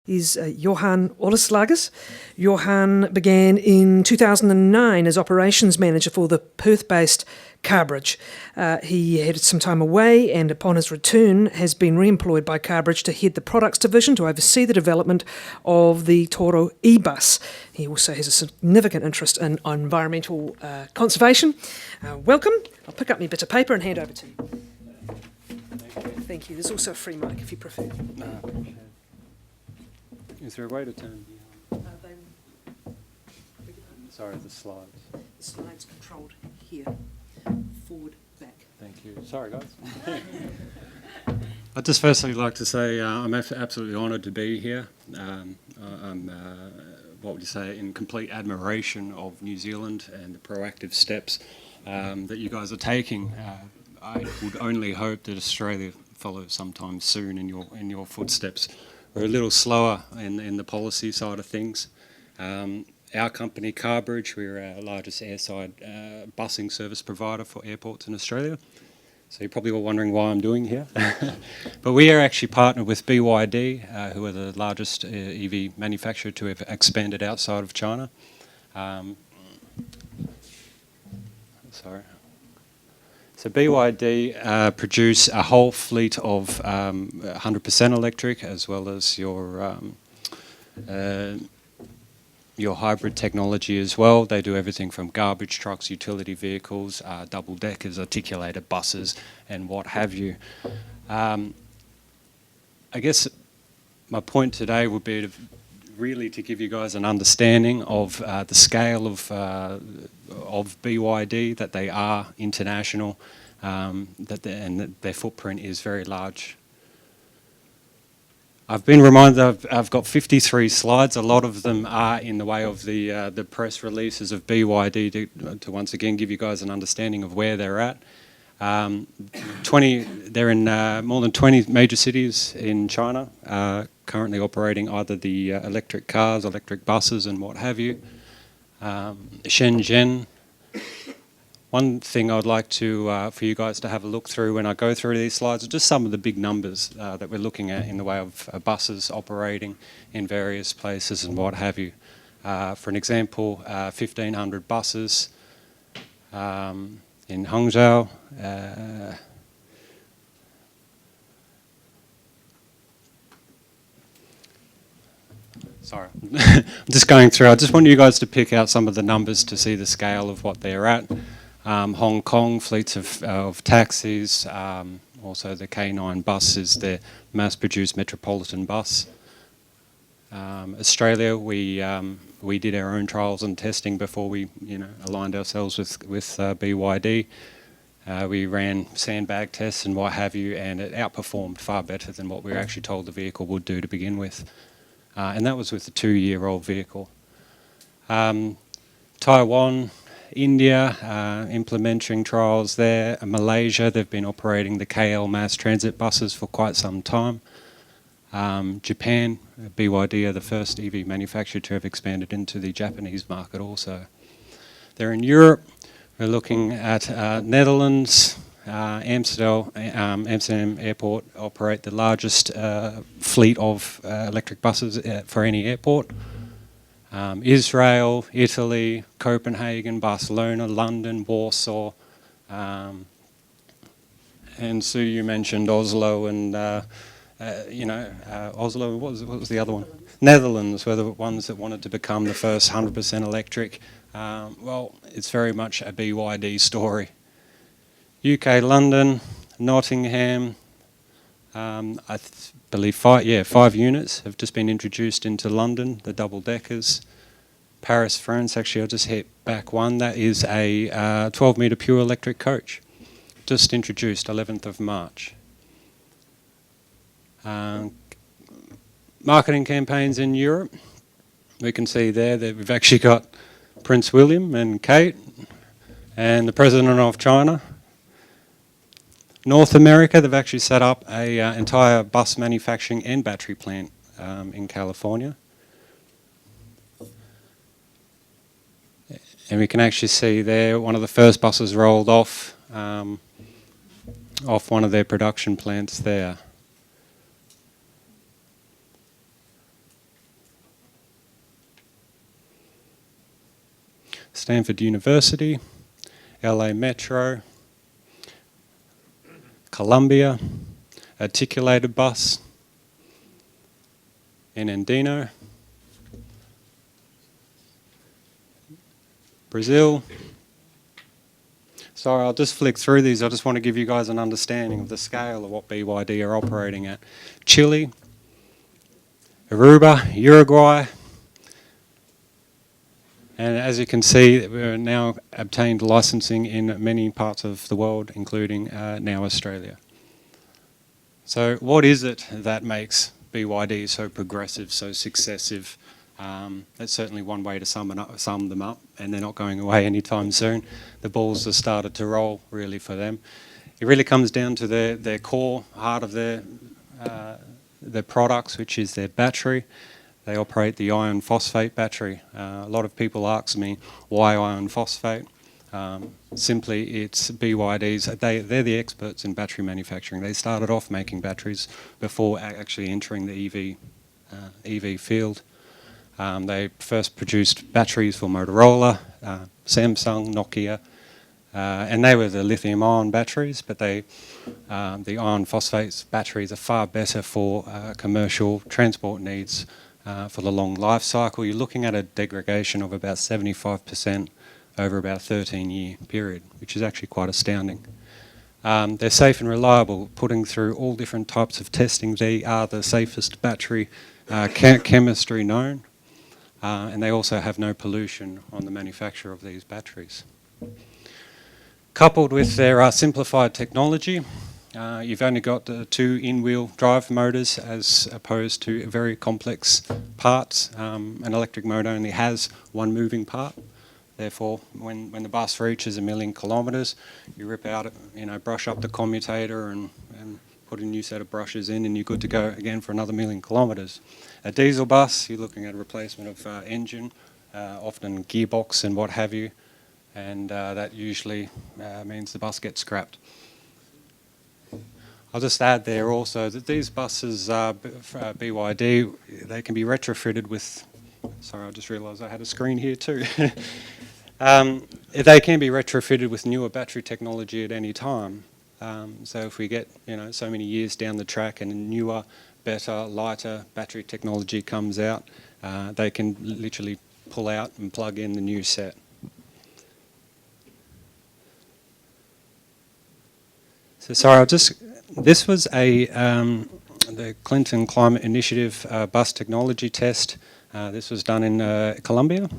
Is Johan Olyslagers. Johan began in 2009 as operations manager for the Perth-based Carbridge. He had some time away and upon his return has been re-employed by Carbridge to head the products division to oversee the development of the Toro e-bus. He also has a significant interest in environmental conservation. Welcome. I'll pick up my bit of paper and hand over to you. Thank you. There's also a free mic if you prefer. Is there a way to turn sorry, the slides. The slides controlled here. Forward, back. Thank you. Sorry, guys. I'd just firstly like to say I'm absolutely honoured to be here. I'm, what would you say, in complete admiration of New Zealand and the proactive steps that you guys are taking. I would only hope that Australia follows sometime soon in your footsteps. We're a little slower in the policy side of things. Our company, Carbridge, we're our largest airside busing service provider for airports in Australia. So you're probably all wondering why I'm doing here. But we are actually partnered with BYD, who are the largest EV manufacturer to have expanded outside of China. So BYD produce a whole fleet of 100% electric, as well as your hybrid technology as well. They do everything from garbage trucks, utility vehicles, double-deckers, articulated buses, and what have you. I guess my point today would be really to give you guys an understanding of the scale of BYD, that they are international, that their footprint is very large. I've been reminded I've got 53 slides. A lot of them are in the way of the press releases of BYD to once again give you guys an understanding of where they're at. They're in more than 20 major cities in China, currently operating either the electric cars, electric buses, and what have you. Shenzhen. One thing I'd like to for you guys to have a look through when I go through these slides are just some of the big numbers that we're looking at in the way of buses operating in various places and what have you. For an example, 1,500 buses in Hangzhou. Sorry, I'm just going through. I just want you guys to pick out some of the numbers to see the scale of what they're at. Hong Kong, fleets of taxis, also the K9 bus is their mass-produced metropolitan bus. Australia, we did our own trials and testing before we aligned ourselves with BYD. We ran sandbag tests and what have you, and it outperformed far better than what we were actually told the vehicle would do to begin with. And that was with a 2-year-old vehicle. Taiwan, India, implementing trials there. Malaysia, they've been operating the KL mass transit buses for quite some time. Japan, BYD are the first EV manufacturer to have expanded into the Japanese market also. They're in Europe. We're looking at Netherlands, Amsterdam Airport operate the largest fleet of electric buses for any airport. Israel, Italy, Copenhagen, Barcelona, London, Warsaw, and Sue, you mentioned Oslo and Oslo. What was the other one? Netherlands were the ones that wanted to become the first 100% electric. Well, it's very much a BYD story. UK, London, Nottingham. I believe 5 units have just been introduced into London, the double-deckers. Paris, France, actually I'll just hit back one. That is a 12-metre pure electric coach, just introduced 11th of March. Marketing campaigns in Europe. We can see there that we've actually got Prince William and Kate and the President of China. North America, they've actually set up an entire bus manufacturing and battery plant in California. And we can actually see there one of the first buses rolled off one of their production plants there. Stanford University, LA Metro, Columbia, articulated bus in Andino, Brazil. Sorry, I'll just flick through these. I just want to give you guys an understanding of the scale of what BYD are operating at. Chile, Aruba, Uruguay, and as you can see, we're now obtained licensing in many parts of the world, including now Australia. So what is it that makes BYD so progressive, so successive? That's certainly one way to sum them up, and they're not going away anytime soon. The balls have started to roll, really, for them. It really comes down to their core heart of their products, which is their battery. They operate the iron phosphate battery. A lot of people ask me, why iron phosphate? Simply, it's BYD's, they're the experts in battery manufacturing. They started off making batteries before actually entering the EV field. They first produced batteries for Motorola, Samsung, Nokia, and they were the lithium-ion batteries, but the iron phosphate batteries are far better for commercial transport needs for the long life cycle. You're looking at a degradation of about 75% over about a 13-year period, which is actually quite astounding. They're safe and reliable, putting through all different types of testing. They are the safest battery chemistry known, and they also have no pollution on the manufacture of these batteries. Coupled with their simplified technology, you've only got the 2 in-wheel drive motors as opposed to very complex parts. An electric motor only has one moving part. Therefore, when the bus reaches 1,000,000 kilometres, you rip out, brush up the commutator and put a new set of brushes in, and you're good to go again for another 1,000,000 kilometres. A diesel bus, you're looking at a replacement of engine, often gearbox and what have you, and that usually means the bus gets scrapped. I'll just add there also that these buses, BYD, they can be retrofitted with, sorry, I just realised I had a screen here too. They can be retrofitted with newer battery technology at any time. So if we get, so many years down the track and a newer, better, lighter battery technology comes out, they can literally pull out and plug in the new set. So sorry, this was the Clinton Climate Initiative bus technology test. This was done in Colombia.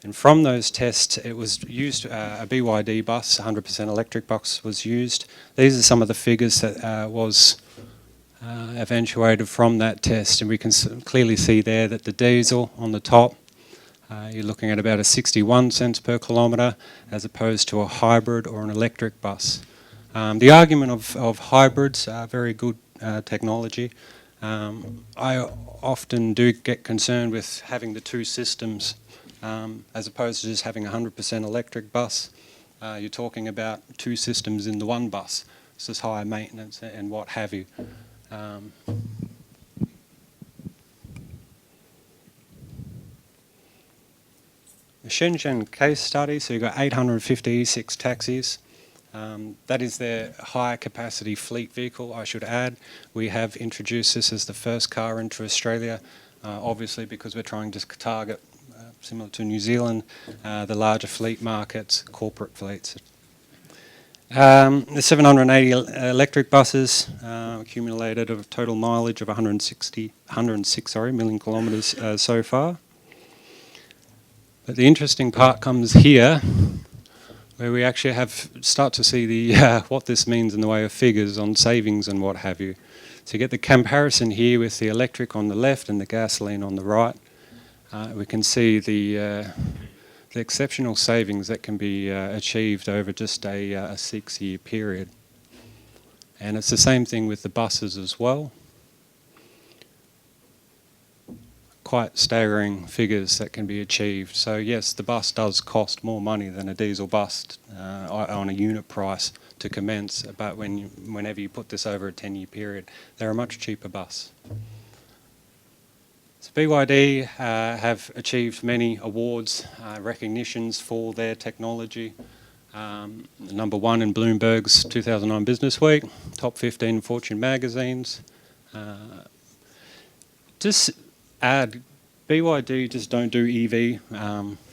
And from those tests, it was used, a BYD bus, 100% electric bus was used. These are some of the figures that was eventuated from that test, and we can clearly see there that the diesel on the top, you're looking at about a 61 cents per kilometre as opposed to a hybrid or an electric bus. The argument of hybrids are very good technology. I often do get concerned with having the 2 systems as opposed to just having a 100% electric bus. You're talking about 2 systems in the one bus. This is higher maintenance and what have you. The Shenzhen case study, so you've got 850 E6 taxis. That is their high capacity fleet vehicle, I should add. We have introduced this as the first car into Australia, obviously because we're trying to target, similar to New Zealand, the larger fleet markets, corporate fleets. The 780 electric buses accumulated a total mileage of 106 million kilometres so far. But the interesting part comes here, where we actually start to see the what this means in the way of figures on savings and what have you. So you get the comparison here with the electric on the left and the gasoline on the right. We can see the exceptional savings that can be achieved over just a 6-year period. And it's the same thing with the buses as well. Quite staggering figures that can be achieved. So yes, the bus does cost more money than a diesel bus on a unit price to commence, but whenever you put this over a 10-year period, they're a much cheaper bus. So BYD have achieved many awards, recognitions for their technology. Number 1 in Bloomberg's 2009 Business Week, top 15 Fortune magazines. Just add, BYD just don't do EV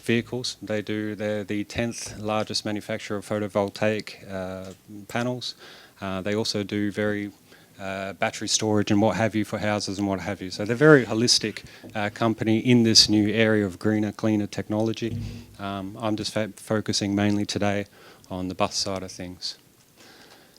vehicles. They're the 10th largest manufacturer of photovoltaic panels. They also do very battery storage and what have you for houses and what have you. So they're a very holistic company in this new area of greener, cleaner technology. I'm just focusing mainly today on the bus side of things.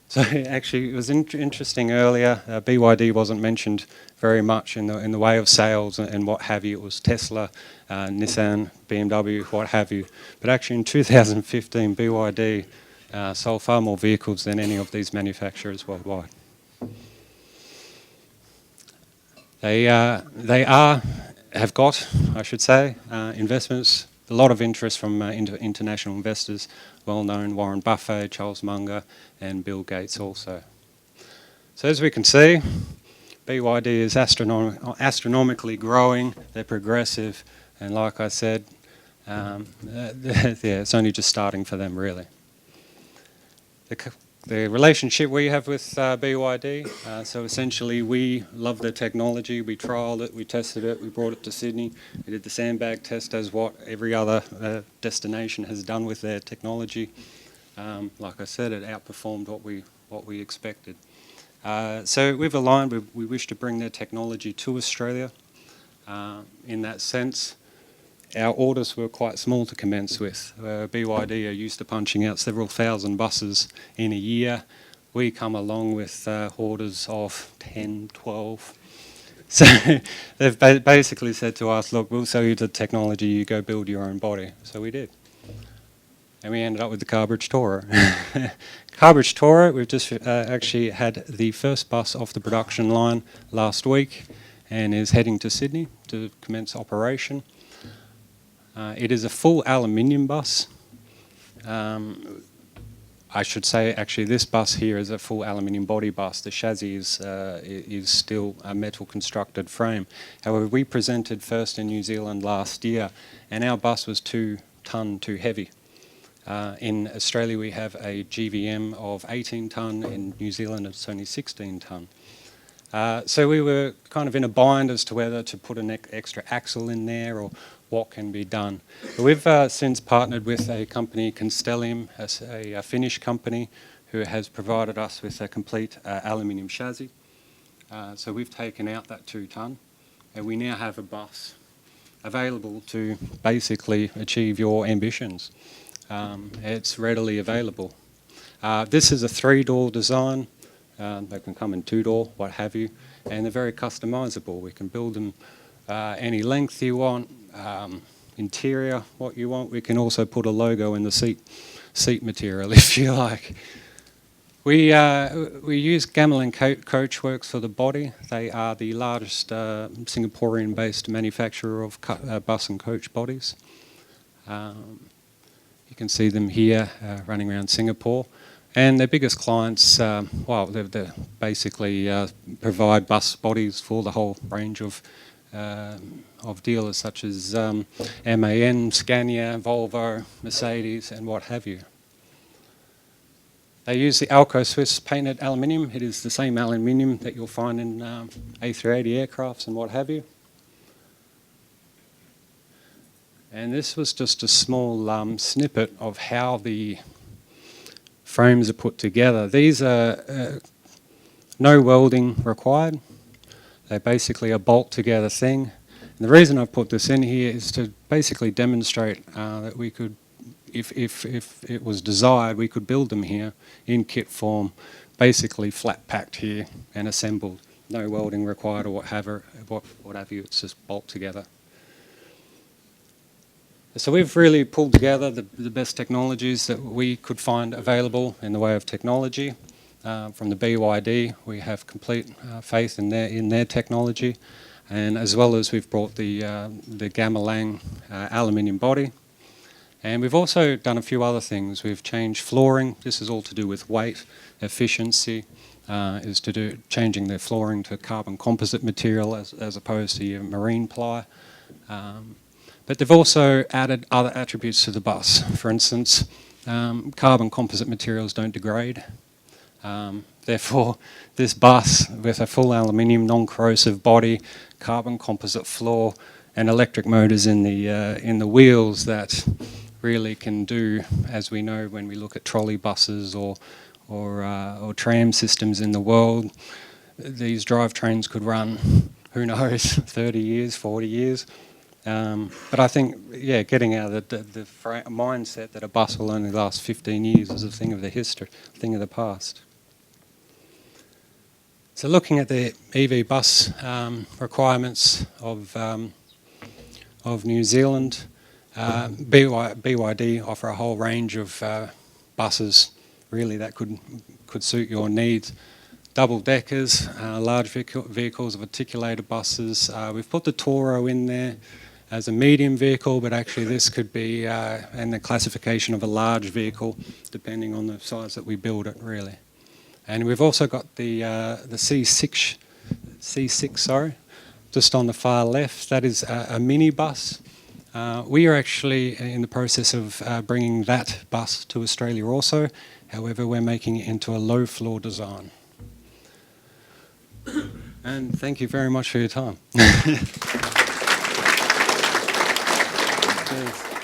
So actually, it was interesting earlier. BYD wasn't mentioned very much in the way of sales and what have you. It was Tesla, Nissan, BMW, what have you. But actually, in 2015, BYD sold far more vehicles than any of these manufacturers worldwide. They have got, I should say, investments. A lot of interest from international investors, well-known Warren Buffett, Charles Munger, and Bill Gates also. So as we can see, BYD is astronomically growing. They're progressive, and like I said, yeah, it's only just starting for them, really. The relationship we have with BYD, so essentially we love their technology, we trialled it, we tested it, we brought it to Sydney, we did the sandbag test as what every other destination has done with their technology. Like I said, it outperformed what we expected. So we've aligned, we wish to bring their technology to Australia. In that sense, our orders were quite small to commence with. BYD are used to punching out several thousand buses in a year. We come along with orders of 10, 12. So they've basically said to us, look, we'll sell you the technology, you go build your own body. So we did. And we ended up with the Carbridge Tourer. Carbridge Tourer, we've just actually had the first bus off the production line last week and is heading to Sydney to commence operation. It is a full aluminium bus. I should say, actually, this bus here is a full aluminium body bus. The chassis is still a metal constructed frame. However, we presented first in New Zealand last year, and our bus was 2 tonne too heavy. In Australia, we have a GVM of 18 tonne. In New Zealand, it's only 16 tonne. So we were kind of in a bind as to whether to put an extra axle in there or what can be done. But we've since partnered with a company, Constellium, a Finnish company, who has provided us with a complete aluminium chassis. So we've taken out that 2 tonne, and we now have a bus available to basically achieve your ambitions. It's readily available. This is a 3-door design. They can come in 2-door, what have you, and they're very customizable. We can build them any length you want, interior, what you want. We can also put a logo in the seat material if you like. We use Gamelan Coachworks for the body. They are the largest Singaporean-based manufacturer of bus and coach bodies. You can see them here running around Singapore. And their biggest clients, well, they basically provide bus bodies for the whole range of dealers such as MAN, Scania, Volvo, Mercedes, and what have you. They use the Alco Swiss painted aluminium. It is the same aluminium that you'll find in A380 aircrafts and what have you. And this was just a small snippet of how the frames are put together. These are no welding required. They're basically a bolt together thing. And the reason I've put this in here is to basically demonstrate that we could, if it was desired, we could build them here in kit form, basically flat packed here and assembled. No welding required or what have you, it's just bolt together. So we've really pulled together the best technologies that we could find available in the way of technology. From the BYD, we have complete faith in their technology, and as well as we've brought the Gamelan aluminium body. And we've also done a few other things. We've changed flooring. This is all to do with weight, efficiency, is to do changing their flooring to carbon composite material as opposed to your marine ply. But they've also added other attributes to the bus. For instance, carbon composite materials don't degrade. Therefore, this bus with a full aluminium non-corrosive body, carbon composite floor, and electric motors in the wheels that really can do, as we know when we look at trolley buses or tram systems in the world, these drivetrains could run, who knows, 30 years, 40 years. But I think, yeah, getting out of the mindset that a bus will only last 15 years is a thing of the history, a thing of the past. So looking at the EV bus requirements of New Zealand, BYD offer a whole range of buses really that could suit your needs. Double deckers, large vehicles of articulated buses. We've put the Toro in there as a medium vehicle, but actually this could be in the classification of a large vehicle, depending on the size that we build it, really. And we've also got the C6, just on the far left. That is a mini bus. We are actually in the process of bringing that bus to Australia also. However, we're making it into a low floor design. And thank you very much for your time. Cheers.